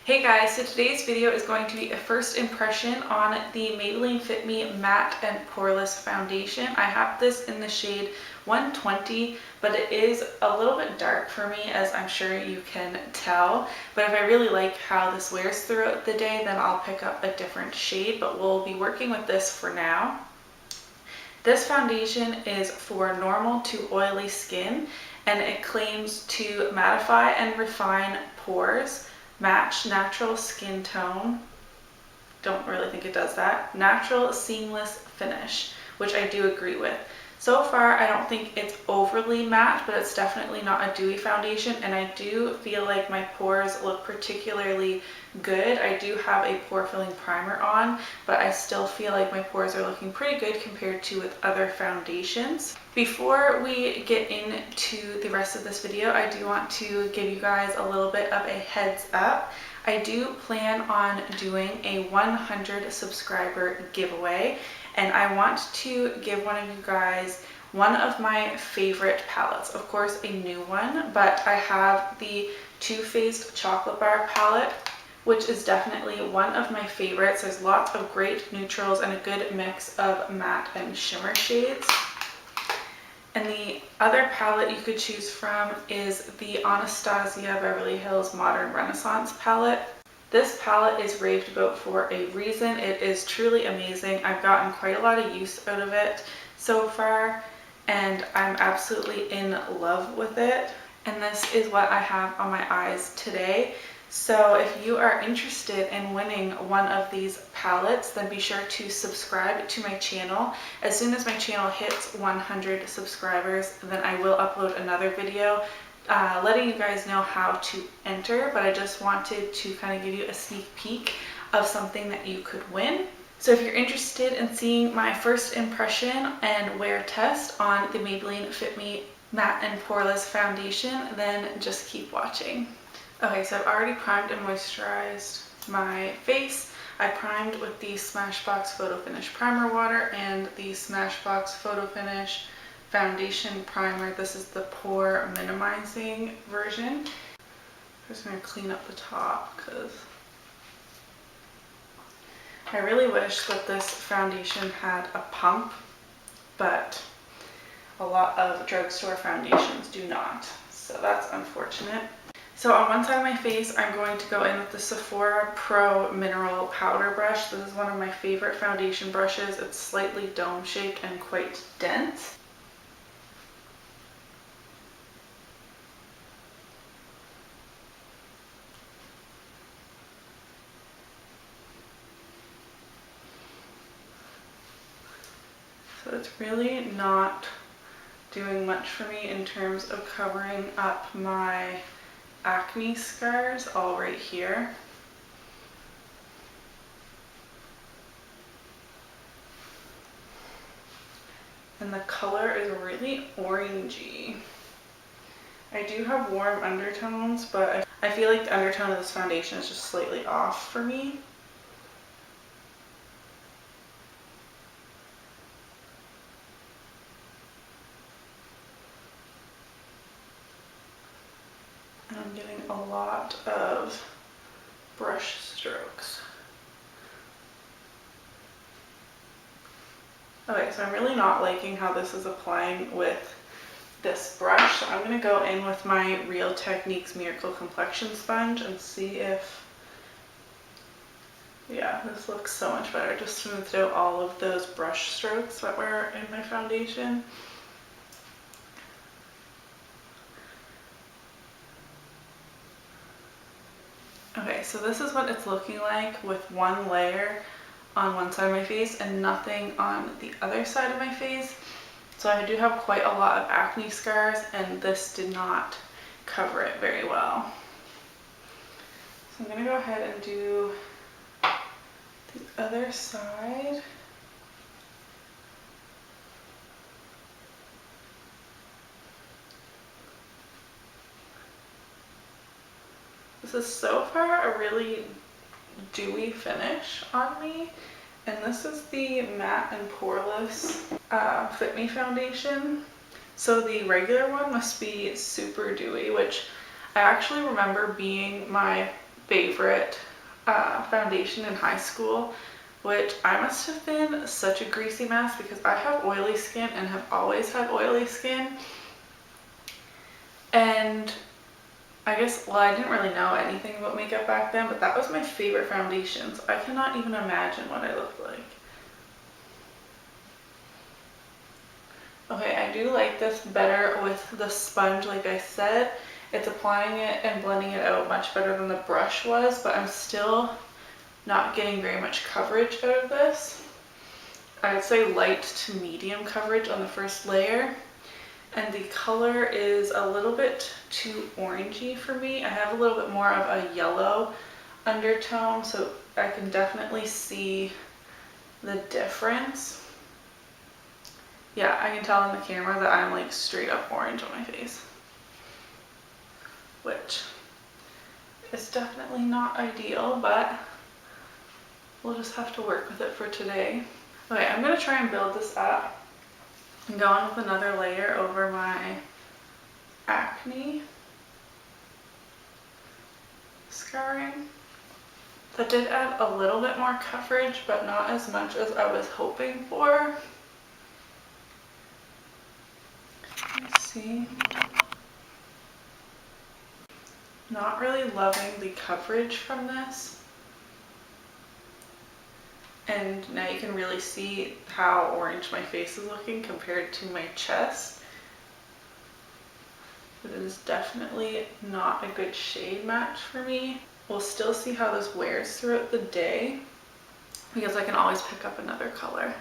Hey guys, so today's video is going to be a first impression on the Maybelline Fit Me Matte and Poreless Foundation. I have this in the shade 120, but it is a little bit dark for me, as I'm sure you can tell. But if I really like how this wears throughout the day, then I'll pick up a different shade, but we'll be working with this for now. This foundation is for normal to oily skin, and it claims to mattify and refine pores, match natural skin tone, don't really think it does that, natural seamless finish, which I do agree with. So far, I don't think it's overly matte, but it's definitely not a dewy foundation, and I do feel like my pores look particularly good. I do have a pore filling primer on, but I still feel like my pores are looking pretty good compared to with other foundations. Before we get into the rest of this video, I do want to give you guys a little bit of a heads up. I do plan on doing a 100 subscriber giveaway, and I want to give one of you guys one of my favorite palettes. Of course, a new one, but I have the Too Faced Chocolate Bar palette, which is definitely one of my favorites. There's lots of great neutrals and a good mix of matte and shimmer shades. And the other palette you could choose from is the Anastasia Beverly Hills Modern Renaissance palette. This palette is raved about for a reason. It is truly amazing. I've gotten quite a lot of use out of it so far, and I'm absolutely in love with it. And this is what I have on my eyes today. So if you are interested in winning one of these palettes, then be sure to subscribe to my channel. As soon as my channel hits 100 subscribers, then I will upload another video letting you guys know how to enter, but I just wanted to kind of give you a sneak peek of something that you could win. So if you're interested in seeing my first impression and wear test on the Maybelline Fit Me Matte and Poreless Foundation, then just keep watching. Okay, so I've already primed and moisturized my face. I primed with the Smashbox Photo Finish Primer Water and the Smashbox Photo Finish Foundation Primer. This is the pore minimizing version. I'm just going to clean up the top because I really wish that this foundation had a pump, but a lot of drugstore foundations do not, so that's unfortunate. So on one side of my face, I'm going to go in with the Sephora Pro Mineral Powder Brush. This is one of my favorite foundation brushes. It's slightly dome-shaped and quite dense. So it's really not doing much for me in terms of covering up my acne scars all right here. And the color is really orangey. I do have warm undertones, but I feel like the undertone of this foundation is just slightly off for me. And I'm getting a lot of brush strokes. Okay, so I'm really not liking how this is applying with this brush. So I'm going to go in with my Real Techniques Miracle Complexion Sponge and see if, yeah, this looks so much better. Just smoothed out all of those brush strokes that were in my foundation. Okay, so this is what it's looking like with one layer on one side of my face and nothing on the other side of my face. So I do have quite a lot of acne scars, and this did not cover it very well. So I'm going to go ahead and do the other side. This is so far a really dewy finish on me, and this is the Matte and Poreless Fit Me foundation. So the regular one must be super dewy, which I actually remember being my favorite foundation in high school, which I must have been such a greasy mess because I have oily skin and have always had oily skin. And I guess, well, I didn't really know anything about makeup back then, but that was my favorite foundation. So I cannot even imagine what I looked like. Okay, I do like this better with the sponge, like I said. It's applying it and blending it out much better than the brush was, but I'm still not getting very much coverage out of this. I would say light to medium coverage on the first layer. And the color is a little bit too orangey for me. I have a little bit more of a yellow undertone, so I can definitely see the difference. Yeah, I can tell in the camera that I'm like straight up orange on my face, which is definitely not ideal, but we'll just have to work with it for today. Okay, I'm gonna try and build this up and go on with another layer over my Acne scarring. That did add a little bit more coverage, but not as much as I was hoping for. Let's see. Not really loving the coverage from this. And now you can really see how orange my face is looking compared to my chest. It is definitely not a good shade match for me. We'll still see how this wears throughout the day because I can always pick up another color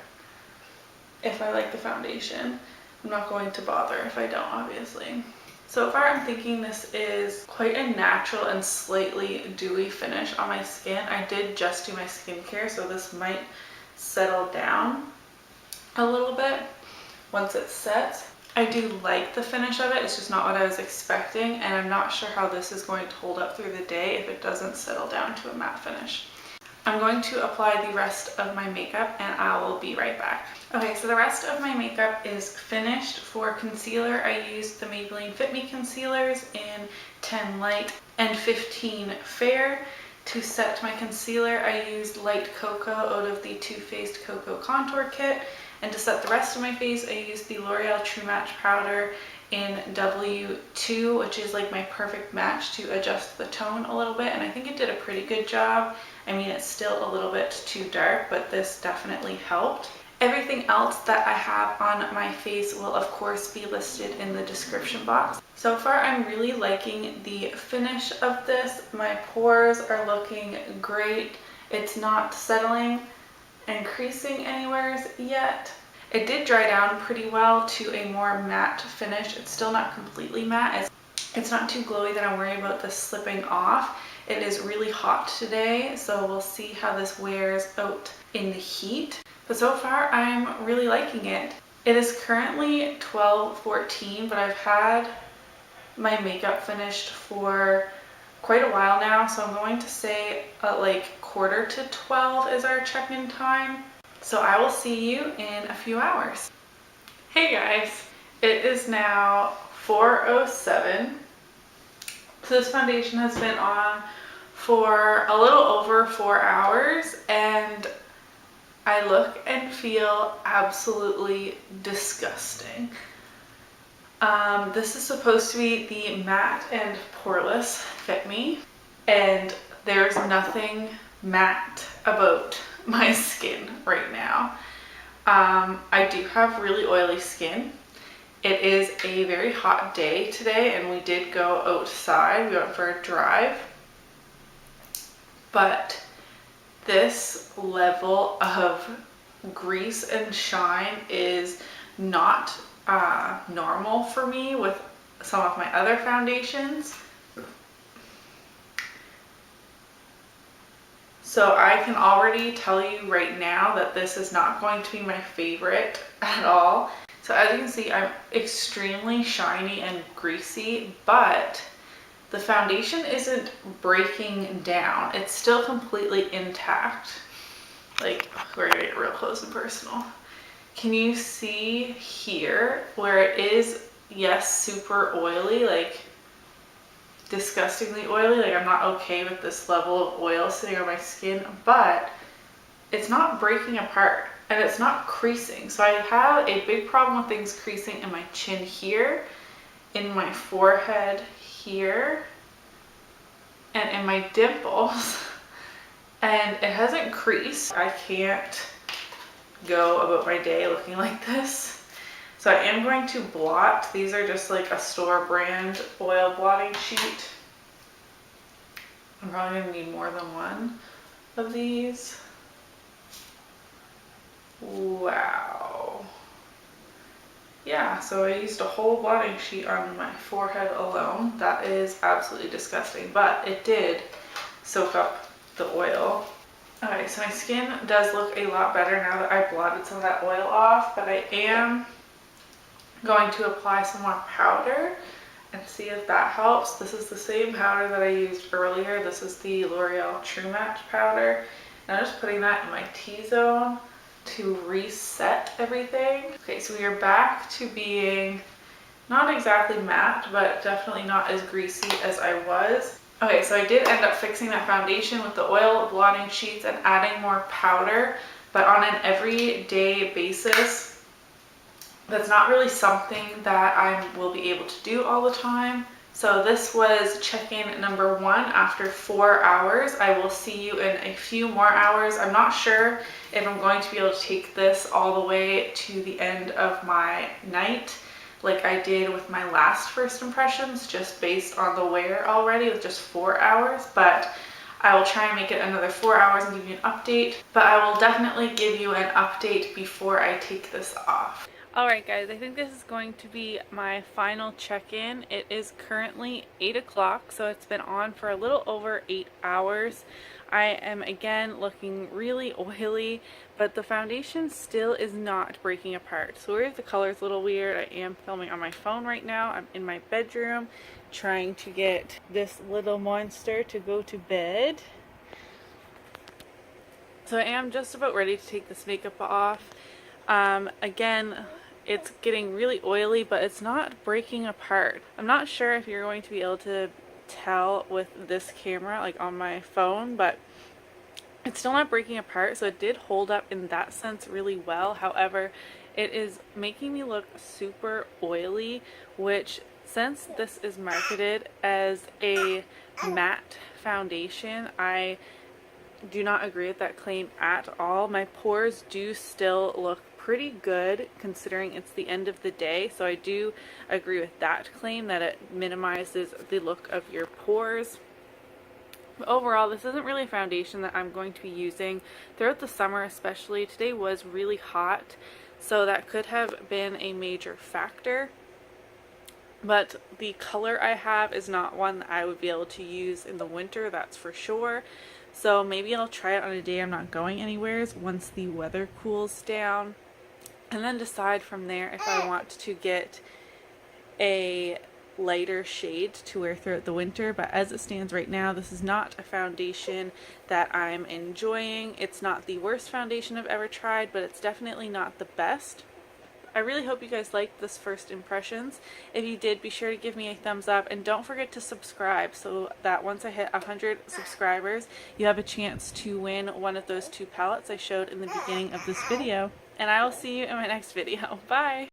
if I like the foundation. I'm not going to bother if I don't, obviously. So far I'm thinking this is quite a natural and slightly dewy finish on my skin. I did just do my skincare, so this might settle down a little bit once it sets. I do like the finish of it, it's just not what I was expecting, and I'm not sure how this is going to hold up through the day if it doesn't settle down to a matte finish. I'm going to apply the rest of my makeup and I will be right back. Okay, so the rest of my makeup is finished. For concealer, I used the Maybelline Fit Me concealers in 10 Light and 15 Fair. To set my concealer, I used Light Cocoa out of the Too Faced Cocoa Contour Kit. And to set the rest of my face, I used the L'Oreal True Match Powder in W2, which is like my perfect match to adjust the tone a little bit. And I think it did a pretty good job. I mean, it's still a little bit too dark, but this definitely helped. Everything else that I have on my face will of course be listed in the description box. So far I'm really liking the finish of this. My pores are looking great. It's not settling and creasing anywhere yet. It did dry down pretty well to a more matte finish. It's still not completely matte. It's not too glowy that I'm worried about this slipping off. It is really hot today, so we'll see how this wears out in the heat. But so far, I'm really liking it. It is currently 12:14, but I've had my makeup finished for quite a while now, so I'm going to say like 11:45 is our check-in time. So I will see you in a few hours. Hey guys, it is now 4:07. So this foundation has been on for a little over 4 hours and I look and feel absolutely disgusting. This is supposed to be the matte and poreless Fit Me, and there's nothing matte about my skin right now. I do have really oily skin. It is a very hot day today and we did go outside. We went for a drive. But this level of grease and shine is not normal for me with some of my other foundations. So I can already tell you right now that this is not going to be my favorite at all. So as you can see, I'm extremely shiny and greasy, but the foundation isn't breaking down. It's still completely intact. Like, we're gonna get real close and personal. Can you see here where it is, yes, super oily? Like, disgustingly oily. Like, I'm not okay with this level of oil sitting on my skin, but it's not breaking apart and it's not creasing. So I have a big problem with things creasing in my chin here, in my forehead here, and in my dimples. And it hasn't creased. I can't go about my day looking like this. So I am going to blot. These are just like a store brand oil blotting sheet. I'm probably gonna need more than one of these. Wow. Yeah, so I used a whole blotting sheet on my forehead alone. That is absolutely disgusting, but it did soak up the oil. Okay, so my skin does look a lot better now that I blotted some of that oil off, but I am going to apply some more powder and see if that helps. This is the same powder that I used earlier. This is the L'Oreal True Match powder. And I'm just putting that in my T-zone to reset everything. Okay, so we are back to being not exactly matte, but definitely not as greasy as I was. Okay, so I did end up fixing that foundation with the oil blotting sheets and adding more powder, but on an everyday basis, that's not really something that I will be able to do all the time. So this was check-in number 1 after 4 hours. I will see you in a few more hours. I'm not sure if I'm going to be able to take this all the way to the end of my night like I did with my last first impressions, just based on the wear already with just 4 hours, but I will try and make it another 4 hours and give you an update. But I will definitely give you an update before I take this off. Alright guys, I think this is going to be my final check-in. It is currently 8 o'clock, so it's been on for a little over 8 hours. I am again looking really oily, but the foundation still is not breaking apart. Sorry if the color is a little weird. I am filming on my phone right now. I'm in my bedroom trying to get this little monster to go to bed. So I am just about ready to take this makeup off. Again, it's getting really oily, but it's not breaking apart. I'm not sure if you're going to be able to tell with this camera, like on my phone, but it's still not breaking apart, so it did hold up in that sense really well. However, it is making me look super oily, which, since this is marketed as a matte foundation, I do not agree with that claim at all. My pores do still look pretty good considering it's the end of the day, so I do agree with that claim that it minimizes the look of your pores. But overall, this isn't really a foundation that I'm going to be using throughout the summer, especially. Today was really hot, so that could have been a major factor. But the color I have is not one that I would be able to use in the winter, that's for sure. So maybe I'll try it on a day I'm not going anywhere once the weather cools down, and then decide from there if I want to get a lighter shade to wear throughout the winter. But as it stands right now, this is not a foundation that I'm enjoying. It's not the worst foundation I've ever tried, but it's definitely not the best. I really hope you guys liked this first impressions. If you did, be sure to give me a thumbs up, and don't forget to subscribe so that once I hit 100 subscribers, you have a chance to win one of those 2 palettes I showed in the beginning of this video. And I will see you in my next video. Bye!